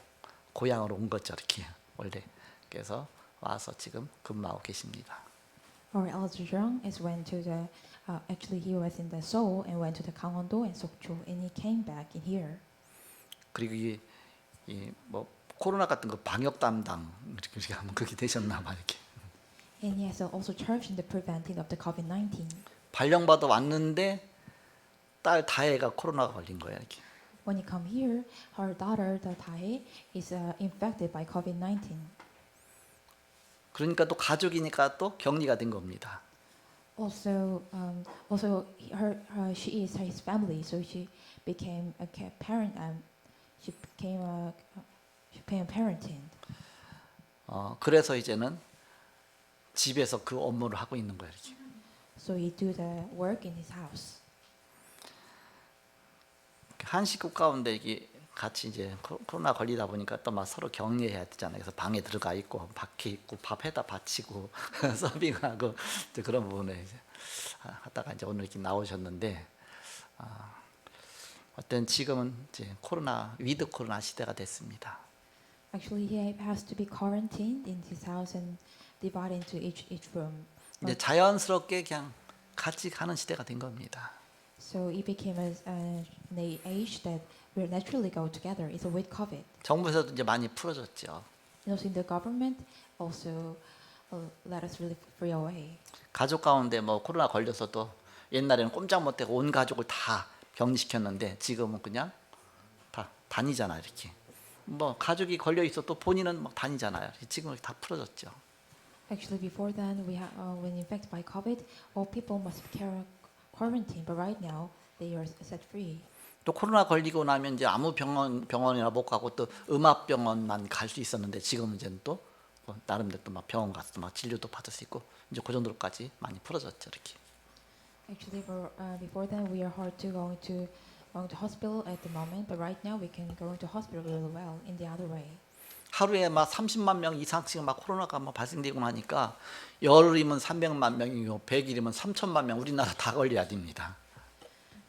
Speaker 1: 고향으로 온 거죠. 이렇게 원래 그래서 와서 지금 근무하고 계십니다.
Speaker 2: Our elder Jung is went to the actually he was in the Seoul and went to the Gangwon-do and Sokcho, and he came back in here.
Speaker 1: 그리고 이 뭐 코로나 같은 거 방역 담당 이렇게 한번 그렇게 되셨나 봐 이렇게.
Speaker 2: And he has also charged in the preventing of the COVID-19.
Speaker 1: 발령받아 왔는데 딸 다혜가 코로나가 걸린 거예요. 이렇게.
Speaker 2: When he come here, her daughter, the Tae, is infected by COVID-19.
Speaker 1: 그러니까 또 가족이니까 또 격리가 된 겁니다.
Speaker 2: Also, she is his family, so she became a parent. She became parenting.
Speaker 1: 그래서 이제는 집에서 그 업무를 하고 있는 거예요. 이렇게.
Speaker 2: So he do the work in his house.
Speaker 1: 한 식구 가운데 이게 같이 이제 코로나 걸리다 보니까 또 막 서로 격리해야 되잖아요. 그래서 방에 들어가 있고 밖에 있고 밥에다 바치고 서빙하고 이제 그런 부분에 이제 하다가 이제 오늘 이렇게 나오셨는데 어떤 지금은 이제 코로나 위드 코로나 시대가 됐습니다.
Speaker 2: Actually, he has to be quarantined in his house and divided into each room.
Speaker 1: 이제 자연스럽게 그냥 같이 가는 시대가 된 겁니다.
Speaker 2: So it became an age that we naturally go together. It's with COVID.
Speaker 1: 정부에서도 이제 많이 풀어줬죠.
Speaker 2: And also in the government also let us really free away.
Speaker 1: 가족 가운데 뭐 코로나 걸려서도 옛날에는 꼼짝 못하고 온 가족을 다 격리시켰는데 지금은 그냥 다 다니잖아 이렇게. 뭐 가족이 걸려 있어도 본인은 막 다니잖아요. 지금은 다 풀어졌죠.
Speaker 2: Actually, before then, when infected by COVID, all people must be quarantined. But right now, they are set free.
Speaker 1: 또 코로나 걸리고 나면 이제 아무 병원이나 못 가고 또 음압병원만 갈 수 있었는데 지금은 이제는 또 나름대로 또 막 병원 가서 막 진료도 받을 수 있고 이제 그 정도로까지 많이 풀어졌죠 이렇게.
Speaker 2: Actually, before then, we are hard to going to hospital at the moment. But right now, we can go to hospital really well in the other way.
Speaker 1: 하루에 막 30만 명 이상씩 막 코로나가 막 발생되고 나니까 열흘이면 300만 명이고 100일이면 3천만 명 우리나라 다 걸려야 됩니다.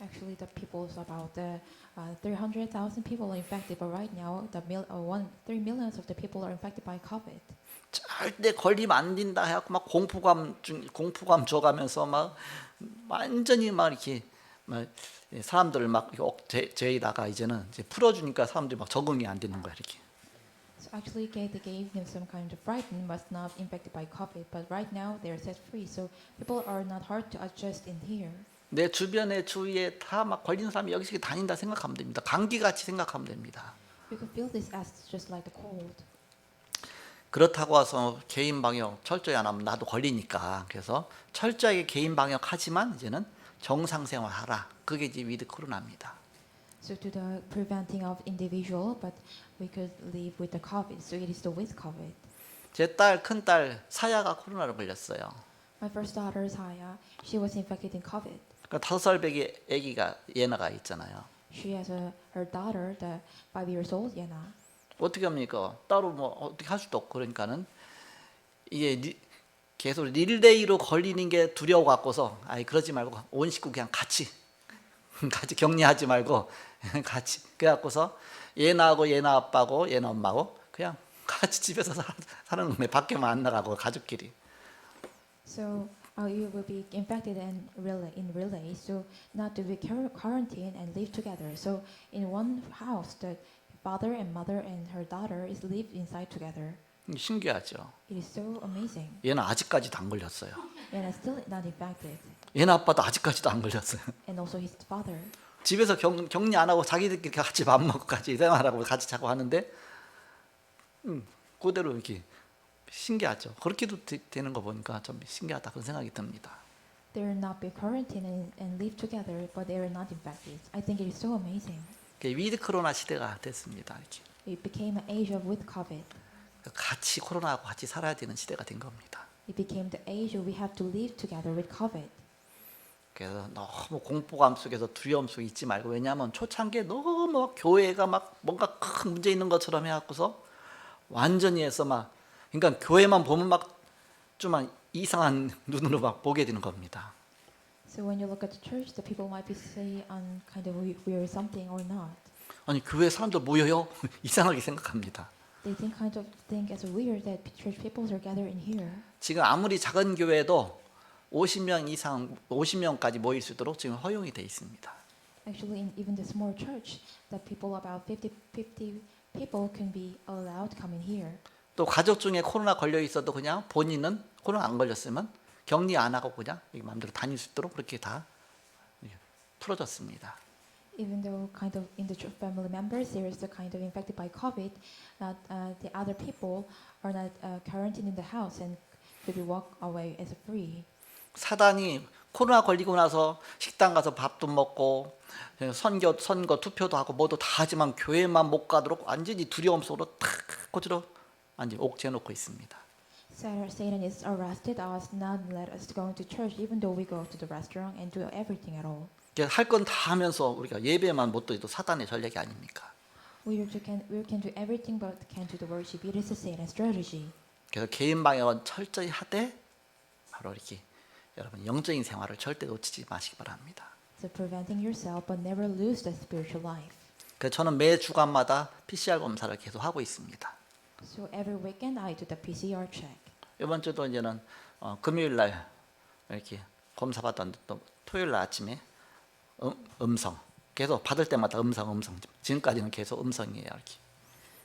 Speaker 2: Actually, the people's about 300,000 people are infected. But right now, 3 millions of the people are infected by COVID.
Speaker 1: 절대 걸리면 안 된다 해갖고 막 공포감 줘가면서 막 완전히 막 이렇게 막 사람들을 막 죄에다가 이제는 이제 풀어주니까 사람들이 막 적응이 안 되는 거야 이렇게.
Speaker 2: So actually, they gave them some kind of frighten, but not infected by COVID. But right now, they are set free. So people are not hard to adjust in here.
Speaker 1: 내 주변에 주위에 다 막 걸리는 사람이 여기저기 다닌다 생각하면 됩니다. 감기같이 생각하면 됩니다.
Speaker 2: You can feel this as just like the cold.
Speaker 1: 그렇다고 해서 개인 방역 철저히 안 하면 나도 걸리니까 그래서 철저하게 개인 방역하지만 이제는 정상생활하라. 그게 이제 위드 코로나입니다.
Speaker 2: So to the preventing of individual, but we could live with the COVID. So it is the with COVID.
Speaker 1: 제 딸 큰딸 사야가 코로나를 걸렸어요.
Speaker 2: My first daughter, Saya, she was infected in COVID.
Speaker 1: 그 5살 배기 아기가 예나가 있잖아요.
Speaker 2: She has her daughter, the 5 years old, Yena.
Speaker 1: 어떻게 합니까? 따로 뭐 어떻게 할 수도 없고 그러니까는 이게 계속 릴레이로 걸리는 게 두려워 갖고서 아이 그러지 말고 온 식구 그냥 같이 격리하지 말고 같이 그래 갖고서 얘나하고 얘나 아빠고 얘나 엄마고 그냥 같이 집에서 사는 거네. 밖에만 안 나가고 가족끼리.
Speaker 2: So you will be infected in relay. So not to be quarantined and live together. So in one house, the father and mother and her daughter is live inside together.
Speaker 1: 신기하죠.
Speaker 2: It is so amazing.
Speaker 1: 얘는 아직까지도 안 걸렸어요.
Speaker 2: And is still not infected.
Speaker 1: 얘나 아빠도 아직까지도 안 걸렸어요.
Speaker 2: And also his father.
Speaker 1: 집에서 격리 안 하고 자기들끼리 같이 밥 먹고 같이 생활하고 같이 자고 하는데 그대로 이렇게 신기하죠. 그렇게도 되는 거 보니까 좀 신기하다 그런 생각이 듭니다.
Speaker 2: They will not be quarantined and live together, but they are not infected. I think it is so amazing.
Speaker 1: 위드 코로나 시대가 됐습니다. 이렇게.
Speaker 2: It became an age of with COVID.
Speaker 1: 같이 코로나하고 같이 살아야 되는 시대가 된 겁니다.
Speaker 2: It became the age of we have to live together with COVID.
Speaker 1: 그래서 너무 공포감 속에서 두려움 속에 있지 말고 왜냐하면 초창기에 너무 교회가 막 뭔가 큰 문제 있는 것처럼 해갖고서 완전히 해서 막 그러니까 교회만 보면 막 좀 이상한 눈으로 막 보게 되는 겁니다.
Speaker 2: So when you look at the church, the people might be say on kind of we are something or not.
Speaker 1: 아니 교회 사람들 모여요? 이상하게 생각합니다.
Speaker 2: They think as weird that church people are gathered in here.
Speaker 1: 지금 아무리 작은 교회도 50명 이상 50명까지 모일 수 있도록 지금 허용이 돼 있습니다.
Speaker 2: Actually, in even the small church, that people about 50 people can be allowed to come in here.
Speaker 1: 또 가족 중에 코로나 걸려 있어도 그냥 본인은 코로나 안 걸렸으면 격리 안 하고 그냥 마음대로 다닐 수 있도록 그렇게 다 풀어졌습니다.
Speaker 2: Even though kind of in the family members there is a kind of infected by COVID, not the other people are not quarantined in the house and could be walk away as free.
Speaker 1: 사단이 코로나 걸리고 나서 식당 가서 밥도 먹고 선거 투표도 하고 뭐도 다 하지만 교회만 못 가도록 완전히 두려움 속으로 탁 고지로 완전히 옥죄 놓고 있습니다.
Speaker 2: Satan is arrested us, not let us go into church, even though we go to the restaurant and do everything at all.
Speaker 1: 할 건 다 하면서 우리가 예배만 못 드려도 사단의 전략이 아닙니까?
Speaker 2: We can do everything but can't do the worship. It is a Satan's strategy.
Speaker 1: 그래서 개인 방역은 철저히 하되 바로 이렇게 여러분 영적인 생활을 절대 놓치지 마시기 바랍니다.
Speaker 2: So preventing yourself but never lose the spiritual life.
Speaker 1: 그래서 저는 매 주간마다 PCR 검사를 계속 하고 있습니다.
Speaker 2: So every weekend I do the PCR check.
Speaker 1: 이번 주도 이제는 금요일 날 이렇게 검사 받았는데 또 토요일 날 아침에 음성 계속 받을 때마다 음성 지금까지는 계속 음성이에요 이렇게.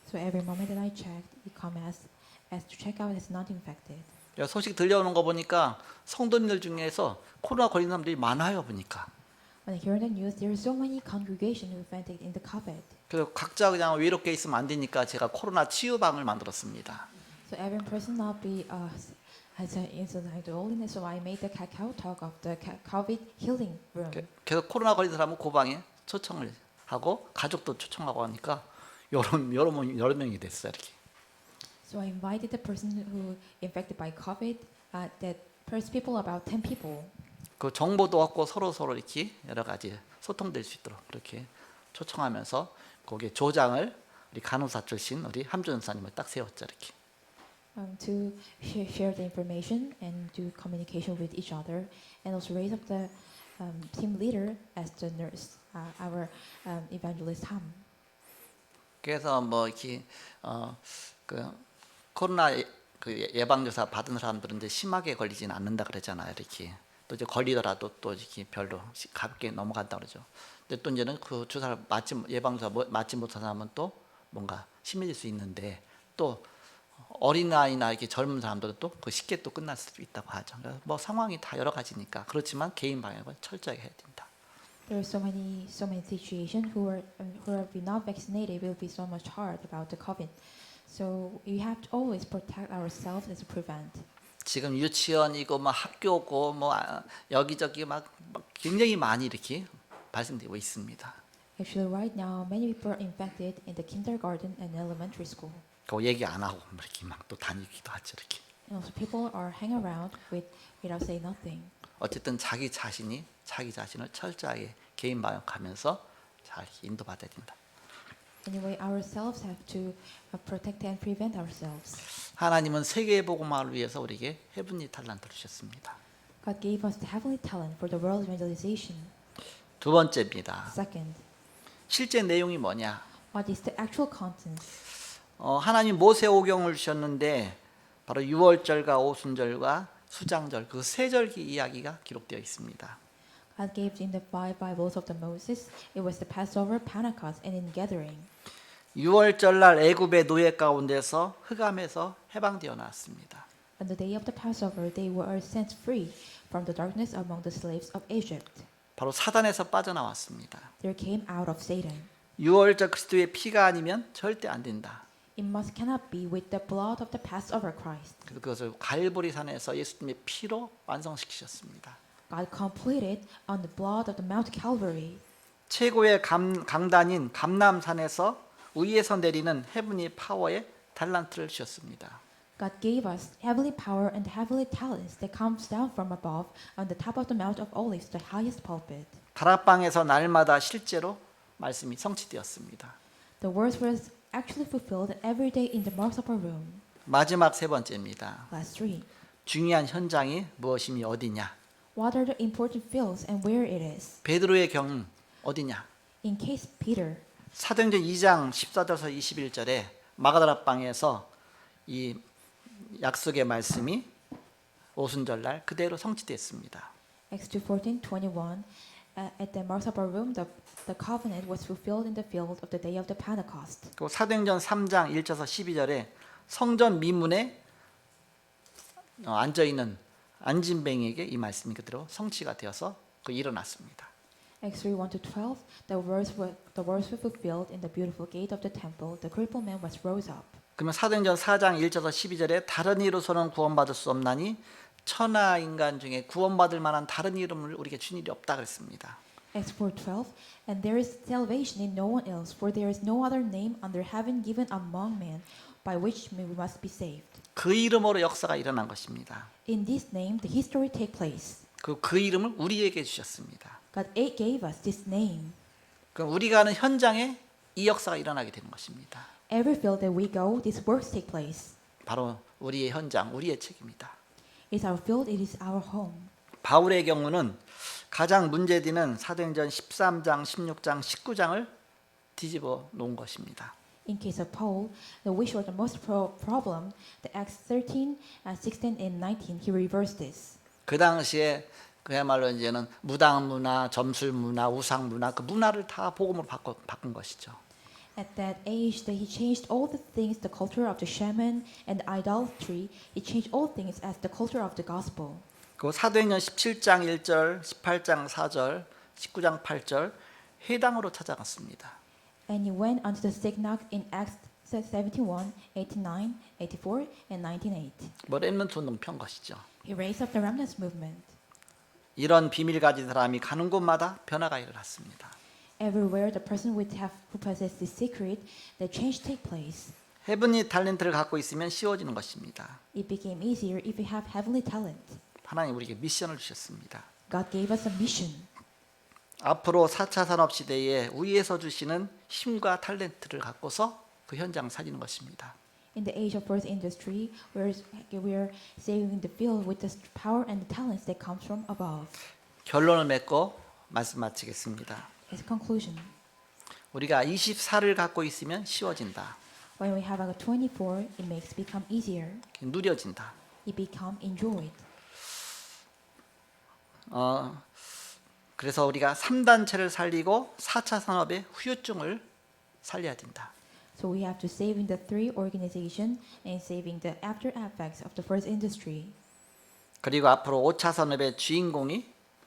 Speaker 2: So every moment that I check, it comes as to check out is not infected.
Speaker 1: 소식 들려오는 거 보니까 성도님들 중에서 코로나 걸린 사람들이 많아요 보니까.
Speaker 2: When I hear the news, there are so many congregations infected in the COVID.
Speaker 1: 그래서 각자 그냥 외롭게 있으면 안 되니까 제가 코로나 치유방을 만들었습니다.
Speaker 2: So every person not be has an incident to loneliness. So I made the Kakao talk of the COVID healing room.
Speaker 1: 그래서 코로나 걸린 사람은 그 방에 초청을 하고 가족도 초청하고 하니까 여러 명이 됐어요. 이렇게.
Speaker 2: So I invited the person who infected by COVID. That first people about 10 people.
Speaker 1: 그 정보도 얻고 서로 이렇게 여러 가지 소통될 수 있도록 그렇게 초청하면서 거기에 조장을 우리 간호사 출신 우리 함준 전사님을 딱 세웠죠. 이렇게.
Speaker 2: To share the information and do communication with each other, and also raise up the team leader as the nurse, our evangelist Ham.
Speaker 1: 그래서 뭐 이렇게 그 코로나 그 예방주사 받은 사람들은 이제 심하게 걸리지는 않는다 그러잖아요. 이렇게 또 이제 걸리더라도 또 이렇게 별로 가볍게 넘어간다 그러죠. 근데 또 이제는 그 주사를 예방주사 맞지 못한 사람은 또 뭔가 심해질 수 있는데 또 어린아이나 이렇게 젊은 사람들은 또 그 쉽게 또 끝날 수도 있다고 하죠. 그래서 뭐 상황이 다 여러 가지니까 그렇지만 개인 방역은 철저하게 해야 된다.
Speaker 2: There are so many situations who are not vaccinated will be so much hard about the COVID. So we have to always protect ourselves as a prevent.
Speaker 1: 지금 유치원이고 뭐 학교고 뭐 여기저기 막 굉장히 많이 이렇게 발생되고 있습니다.
Speaker 2: Actually, right now many people are infected in the kindergarten and elementary school.
Speaker 1: 그거 얘기 안 하고 이렇게 막 또 다니기도 하죠. 이렇게.
Speaker 2: And also people are hang around without saying nothing.
Speaker 1: 어쨌든 자기 자신을 철저하게 개인 방역하면서 잘 인도받아야 된다.
Speaker 2: Anyway, ourselves have to protect and prevent ourselves.
Speaker 1: 하나님은 세계 복음화를 위해서 우리에게 헤븐리 탤런트를 주셨습니다.
Speaker 2: God gave us the heavenly talent for the world evangelization.
Speaker 1: 두 번째입니다.
Speaker 2: Second,
Speaker 1: 실제 내용이 뭐냐?
Speaker 2: what is the actual content?
Speaker 1: 하나님 모세오경을 주셨는데 바로 유월절과 오순절과 수장절 그 세 절기 이야기가 기록되어 있습니다.
Speaker 2: God gave in the five Bibles of the Moses. It was the Passover, Pentecost, and in gathering.
Speaker 1: 유월절날 애굽의 노예 가운데서 흑암에서 해방되어 나왔습니다.
Speaker 2: On the day of the Passover, they were set free from the darkness among the slaves of Egypt.
Speaker 1: 바로 사단에서 빠져나왔습니다.
Speaker 2: They came out of Satan.
Speaker 1: 유월절 그리스도의 피가 아니면 절대 안 된다.
Speaker 2: It cannot be with the blood of the Passover Christ.
Speaker 1: 그래서 그것을 갈보리산에서 예수님의 피로 완성시키셨습니다.
Speaker 2: God completed on the blood of the Mount Calvary.
Speaker 1: 최고의 강단인 감람산에서 위에서 내리는 헤븐리 파워의 달란트를 주셨습니다.
Speaker 2: God gave us heavenly power and heavenly talents that comes down from above on the top of the Mount of Olives, the highest pulpit.
Speaker 1: 다락방에서 날마다 실제로 말씀이 성취되었습니다.
Speaker 2: The words were actually fulfilled every day in the Mark's upper room.
Speaker 1: 마지막 세 번째입니다.
Speaker 2: Last three.
Speaker 1: 중요한 현장이 무엇이며 어디냐?
Speaker 2: What are the important fields and where it is?
Speaker 1: 베드로의 경우 어디냐?
Speaker 2: In case Peter,
Speaker 1: 사도행전 2장 14절에서 21절에 마가다락방에서 이 약속의 말씀이 오순절날 그대로 성취됐습니다.
Speaker 2: Acts 2:14-21, at the Mark's upper room, the covenant was fulfilled in the field of the day of the Pentecost.
Speaker 1: 그리고 사도행전 3장 1절에서 12절에 성전 미문에 앉아 있는 안진뱅이에게 이 말씀이 그대로 성취가 되어서 그 일어났습니다.
Speaker 2: Acts 3:1-12, the words were fulfilled in the beautiful gate of the temple. The crippled man was rose up.
Speaker 1: 그러면 사도행전 4장 1절에서 12절에 다른 이로서는 구원받을 수 없나니 천하 인간 중에 구원받을 만한 다른 이름을 우리에게 준 일이 없다 그랬습니다.
Speaker 2: Acts 4:12, and there is salvation in no one else, for there is no other name under heaven given among men by which we must be saved.
Speaker 1: 그 이름으로 역사가 일어난 것입니다.
Speaker 2: In this name, the history take place.
Speaker 1: 그 이름을 우리에게 주셨습니다.
Speaker 2: God gave us this name.
Speaker 1: 그럼 우리가 하는 현장에 이 역사가 일어나게 되는 것입니다.
Speaker 2: Every field that we go, these works take place.
Speaker 1: 바로 우리의 현장, 우리의 책입니다.
Speaker 2: It's our field, it is our home.
Speaker 1: 바울의 경우는 가장 문제되는 사도행전 13장, 16장, 19장을 뒤집어 놓은 것입니다.
Speaker 2: In case of Paul, which were the most problem, the Acts 13, 16, and 19, he reversed this.
Speaker 1: 그 당시에 그야말로 이제는 무당 문화, 점술 문화, 우상 문화 그 문화를 다 복음으로 바꾼 것이죠.
Speaker 2: At that age, that he changed all the things, the culture of the shaman and idolatry. He changed all things as the culture of the gospel.
Speaker 1: 그 사도행전 17장 1절, 18장 4절, 19장 8절 회당으로 찾아갔습니다.
Speaker 2: And he went unto the synagogue in Acts 71, 89, 84, and 98.
Speaker 1: 뭐 렘넌트 운동 편 것이죠.
Speaker 2: He raised up the remnants movement.
Speaker 1: 이런 비밀 가진 사람이 가는 곳마다 변화가 일어났습니다.
Speaker 2: Everywhere the person who possesses the secret, the change take place.
Speaker 1: 헤븐리 탤런트를 갖고 있으면 쉬워지는 것입니다.
Speaker 2: It became easier if we have heavenly talent.
Speaker 1: 하나님 우리에게 미션을 주셨습니다.
Speaker 2: God gave us a mission.
Speaker 1: 앞으로 4차 산업 시대에 위에서 주시는 힘과 탤런트를 갖고서 그 현장을 살리는 것입니다.
Speaker 2: In the age of first industry, we're saving the field with the power and the talents that comes from above.
Speaker 1: 결론을 맺고 말씀 마치겠습니다.
Speaker 2: As a conclusion,
Speaker 1: 우리가 24를 갖고 있으면 쉬워진다.
Speaker 2: when we have a 24, it makes become easier.
Speaker 1: 누려진다.
Speaker 2: It become enjoyed.
Speaker 1: 그래서 우리가 3단체를 살리고 4차 산업의 후유증을 살려야 된다.
Speaker 2: So we have to save in the three organization and saving the after effects of the first industry,
Speaker 1: 그리고 앞으로 5차 산업의 주인공이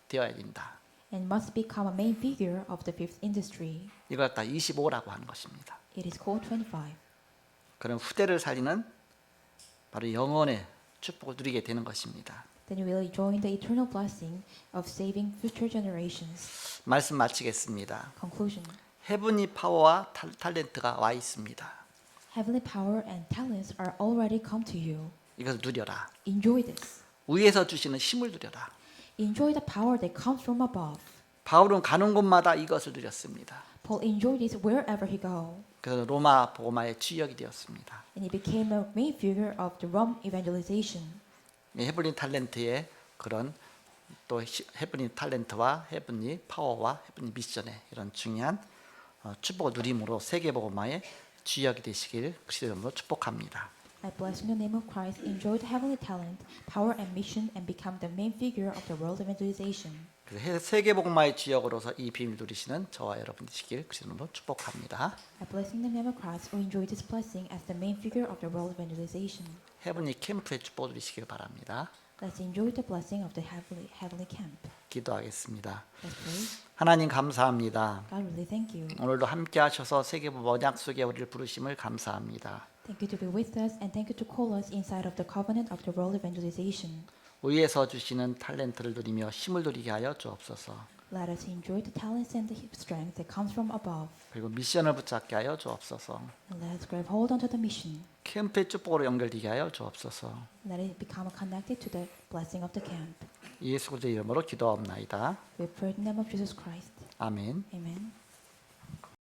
Speaker 1: 되어야 된다.
Speaker 2: and must become a main figure of the fifth industry.
Speaker 1: 이걸 갖다 25라고 하는 것입니다.
Speaker 2: It is called 25.
Speaker 1: 그럼 후대를 살리는 바로 영원의 축복을 누리게 되는 것입니다.
Speaker 2: Then we will enjoy the eternal blessing of saving future generations.
Speaker 1: 말씀 마치겠습니다.
Speaker 2: Conclusion.
Speaker 1: 헤븐리 파워와 탤런트가 와 있습니다.
Speaker 2: Heavenly power and talents are already come to you.
Speaker 1: 이것을 누려라.
Speaker 2: Enjoy this.
Speaker 1: 위에서 주시는 힘을 누려라.
Speaker 2: Enjoy the power that comes from above.
Speaker 1: 바울은 가는 곳마다 이것을 누렸습니다.
Speaker 2: Paul enjoyed this wherever he go,
Speaker 1: 그래서 로마 복음화의 주역이 되었습니다.
Speaker 2: and he became a main figure of the Rome evangelization.
Speaker 1: 헤븐리 탤런트의 그런 또 헤븐리 탤런트와 헤븐리 파워와 헤븐리 미션의 이런 중요한 축복을 누림으로 세계 복음화의 주역이 되시길 그리스도 이름으로 축복합니다.
Speaker 2: I bless in the name of Christ, enjoy the heavenly talent, power and mission, and become the main figure of the world evangelization.
Speaker 1: 그래서 세계 복음화의 주역으로서 이 비밀 누리시는 저와 여러분 되시길 그리스도 이름으로 축복합니다.
Speaker 2: I bless in the name of Christ, who enjoy this blessing as the main figure of the world evangelization.
Speaker 1: 헤븐리 캠프의 축복 누리시길 바랍니다.
Speaker 2: Let's enjoy the blessing of the heavenly camp.
Speaker 1: 기도하겠습니다.
Speaker 2: Let's pray.
Speaker 1: 하나님 감사합니다.
Speaker 2: God, really thank you.
Speaker 1: 오늘도 함께 하셔서 세계 언약 속에 우리를 부르심을 감사합니다.
Speaker 2: Thank you to be with us, and thank you to call us inside of the covenant of the world evangelization.
Speaker 1: 위에서 주시는 탤런트를 누리며 힘을 누리게 하여 주옵소서.
Speaker 2: Let us enjoy the talents and the strength that comes from above.
Speaker 1: 그리고 미션을 붙잡게 하여 주옵소서.
Speaker 2: And let us grab hold onto the mission.
Speaker 1: 캠프의 축복으로 연결되게 하여 주옵소서.
Speaker 2: Let it become connected to the blessing of the camp.
Speaker 1: 예수 그리스도의 이름으로 기도하옵나이다.
Speaker 2: We pray in the name of Jesus Christ.
Speaker 1: 아멘.
Speaker 2: Amen.